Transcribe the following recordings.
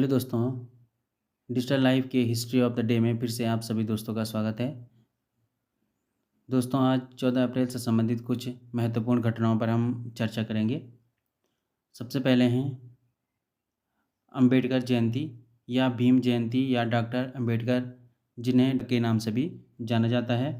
Hello दोस्तों, digital life के history of the day में फिर से आप सभी दोस्तों का स्वागत है। दोस्तों, आज 14 अप्रैल से संबंधित कुछ महत्वपूर्ण घटनाओं पर हम चर्चा करेंगे। सबसे पहले हैं अंबेडकर जयंती या भीम जयंती या डॉक्टर अंबेडकर, जिन्हें के नाम से भी जाना जाता है,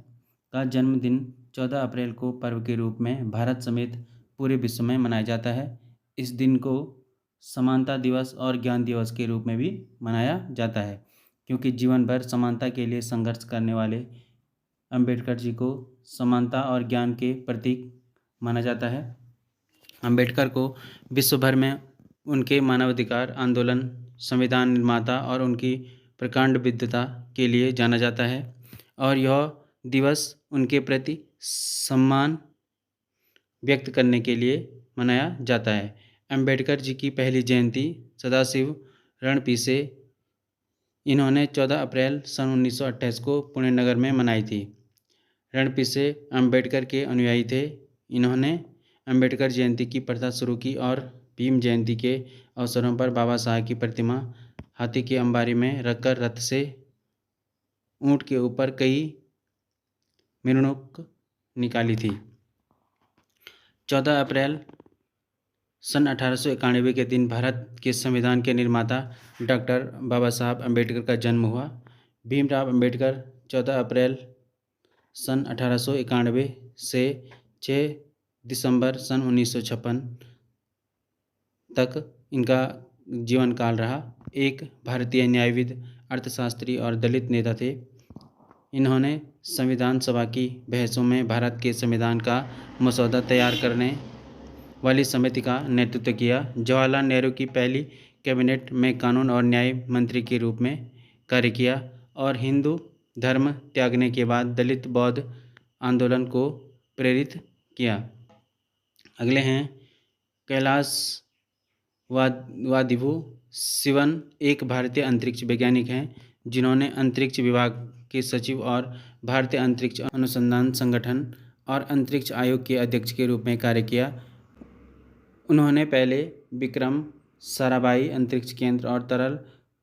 का जन्मदिन 14 अप्रैल को पर्व के रूप में भारत समेत पूरे विश्व में मनाया जाता है। इस दिन को समानता दिवस और ज्ञान दिवस के रूप में भी मनाया जाता है, क्योंकि जीवन भर समानता के लिए संघर्ष करने वाले अंबेडकर जी को समानता और ज्ञान के प्रतीक माना जाता है। अंबेडकर को विश्व भर में उनके मानवाधिकार आंदोलन, संविधान निर्माता और उनकी प्रकांड विद्वता के लिए जाना जाता है, और यह दिवस उनके प्रति सम्मान व्यक्त करने के लिए मनाया जाता है। अंबेडकर जी की पहली जयंती सदाशिव रणपीसे, इन्होंने 14 अप्रैल सन 1928 को पुणे नगर में मनाई थी। रणपीसे अंबेडकर के अनुयायी थे। इन्होंने अंबेडकर जयंती की प्रथा शुरू की और भीम जयंती के अवसरों पर बाबा साहब की प्रतिमा हाथी की अंबारी में रखकर रथ से ऊंट के ऊपर कई मिरणुक निकाली थी। 14 अप्रैल सन 1891 के दिन भारत के संविधान के निर्माता डॉक्टर बाबा साहब अम्बेडकर का जन्म हुआ। भीमराव अम्बेडकर 14 अप्रैल सन 1891 से 6 दिसंबर सन 1956 तक इनका जीवन काल रहा। एक भारतीय न्यायविद, अर्थशास्त्री और दलित नेता थे। इन्होंने संविधान सभा की बहसों में भारत के संविधान का मसौदा तैयार करने वाली समिति का नेतृत्व किया। जवाहरलाल नेहरू की पहली कैबिनेट में कानून और न्याय मंत्री के रूप में कार्य किया और हिंदू धर्म त्यागने के बाद दलित बौद्ध आंदोलन को प्रेरित किया। अगले हैं कैलाश वादिभु शिवन, एक भारतीय अंतरिक्ष वैज्ञानिक हैं जिन्होंने अंतरिक्ष विभाग के सचिव और भारतीय अंतरिक्ष अनुसंधान संगठन और अंतरिक्ष आयोग के अध्यक्ष के रूप में कार्य किया। उन्होंने पहले विक्रम साराभाई अंतरिक्ष केंद्र और तरल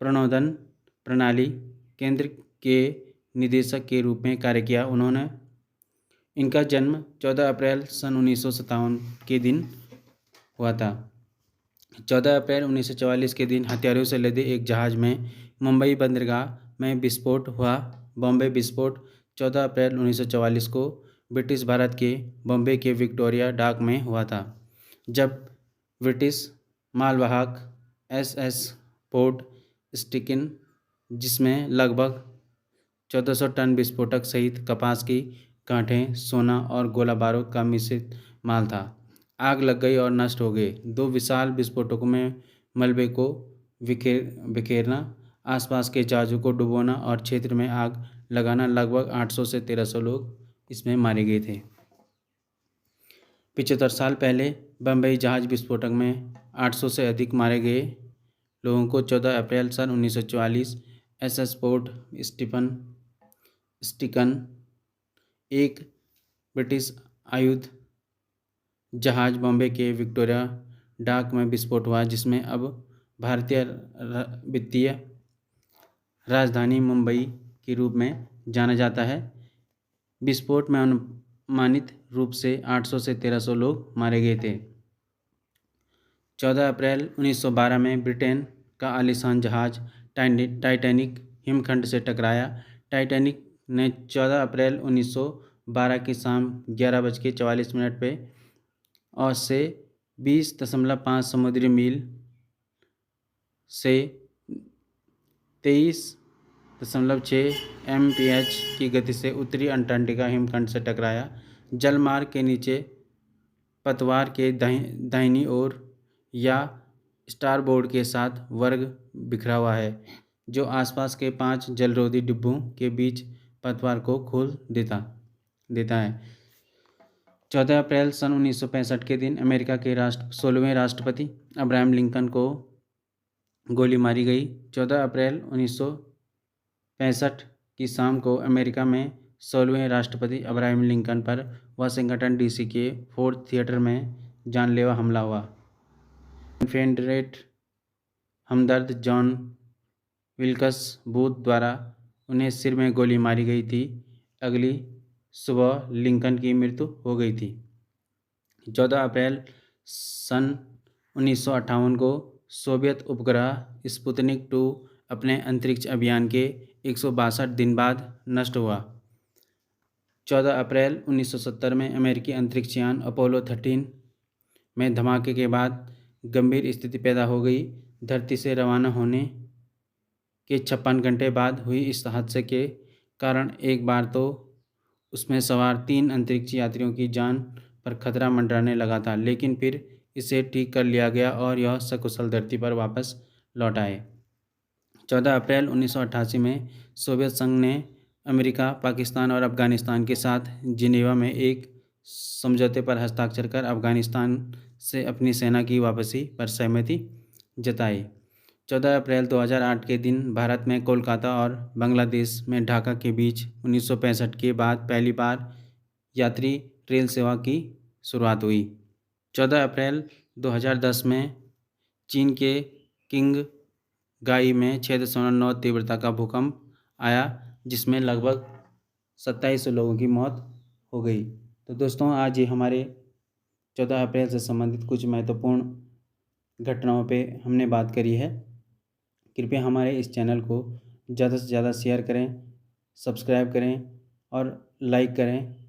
प्रणोदन प्रणाली केंद्र के निदेशक के रूप में कार्य किया। इनका जन्म 14 अप्रैल सन 1957 के दिन हुआ था। 14 अप्रैल 1944 के दिन हथियारों से लदे एक जहाज में मुंबई बंदरगाह में विस्फोट हुआ। बॉम्बे विस्फोट 14 अप्रैल 1944 को ब्रिटिश भारत के बॉम्बे के विक्टोरिया डॉक में हुआ था, जब ब्रिटिश मालवाहक SS पोर्ट स्टिकन, जिसमें लगभग 1400 टन विस्फोटक सहित कपास की गांठें, सोना और गोला बारूद का मिश्रित माल था, आग लग गई और नष्ट हो गए। दो विशाल विस्फोटकों में मलबे को बिखेरना, आसपास के जहाज़ों को डुबोना और क्षेत्र में आग लगाना, लगभग 800 से 1300 लोग इसमें मारे गए थे। 75 साल पहले बम्बई जहाज विस्फोटक में 800 से अधिक मारे गए लोगों को 14 अप्रैल सन 1944 SS पोर्ट स्टिकन, एक ब्रिटिश आयुध जहाज बॉम्बे के विक्टोरिया डॉक में विस्फोट हुआ, जिसमें अब भारतीय वित्तीय राजधानी मुंबई के रूप में जाना जाता है। विस्फोट में अनुमानित रूप से 800 से 1300 लोग मारे गए थे। 14 अप्रैल 1912 में ब्रिटेन का आलीशान जहाज टाइटैनिक हिमखंड से टकराया। टाइटैनिक ने 14 अप्रैल 1912 की शाम 11:44 पे और से 20.5 समुद्री मील से 23.6 mph की गति से उत्तरी अंटार्कटिका हिमखंड से टकराया। जलमार्ग के नीचे पतवार के दाहिनी ओर या स्टारबोर्ड के साथ वर्ग बिखरा हुआ है, जो आसपास के 5 जलरोधी डिब्बों के बीच पतवार को खोल देता है। 14 अप्रैल सन 1965 के दिन अमेरिका के 16वें राष्ट्रपति अब्राहम लिंकन को गोली मारी गई। 14 अप्रैल 1965 की शाम को अमेरिका में 16वें राष्ट्रपति अब्राहम लिंकन पर वाशिंगटन DC के फोर्ड थिएटर में जानलेवा हमला हुआ। कॉन्फेडरेट हमदर्द जॉन विल्कस बूथ द्वारा उन्हें सिर में गोली मारी गई थी। अगली सुबह लिंकन की मृत्यु हो गई थी। 14 अप्रैल सन 1958 को सोवियत उपग्रह स्पुतनिक 2 अपने अंतरिक्ष अभियान के 162 दिन बाद नष्ट हुआ। 14 अप्रैल 1970 में अमेरिकी अंतरिक्ष यान अपोलो 13 में धमाके के बाद गंभीर स्थिति पैदा हो गई। धरती से रवाना होने के 56 घंटे बाद हुई इस हादसे के कारण एक बार तो उसमें सवार 3 अंतरिक्ष यात्रियों की जान पर खतरा मंडराने लगा था, लेकिन फिर इसे ठीक कर लिया गया और यह सकुशल धरती पर वापस लौट आए। 14 अप्रैल 1988 में सोवियत संघ ने अमेरिका, पाकिस्तान और अफगानिस्तान के साथ जिनेवा में एक समझौते पर हस्ताक्षर कर अफगानिस्तान से अपनी सेना की वापसी पर सहमति जताई। 14 अप्रैल 2008 के दिन भारत में कोलकाता और बांग्लादेश में ढाका के बीच 1965 के बाद पहली बार यात्री रेल सेवा की शुरुआत हुई। 14 अप्रैल 2010 में चीन के किंगघाई में 6.9 तीव्रता का भूकंप आया, जिसमें लगभग 2700 लोगों की मौत हो गई। तो दोस्तों, आज ये हमारे 14 अप्रैल से संबंधित कुछ महत्वपूर्ण घटनाओं पे हमने बात करी है। कृपया हमारे इस चैनल को ज़्यादा से ज़्यादा शेयर करें, सब्सक्राइब करें और लाइक करें।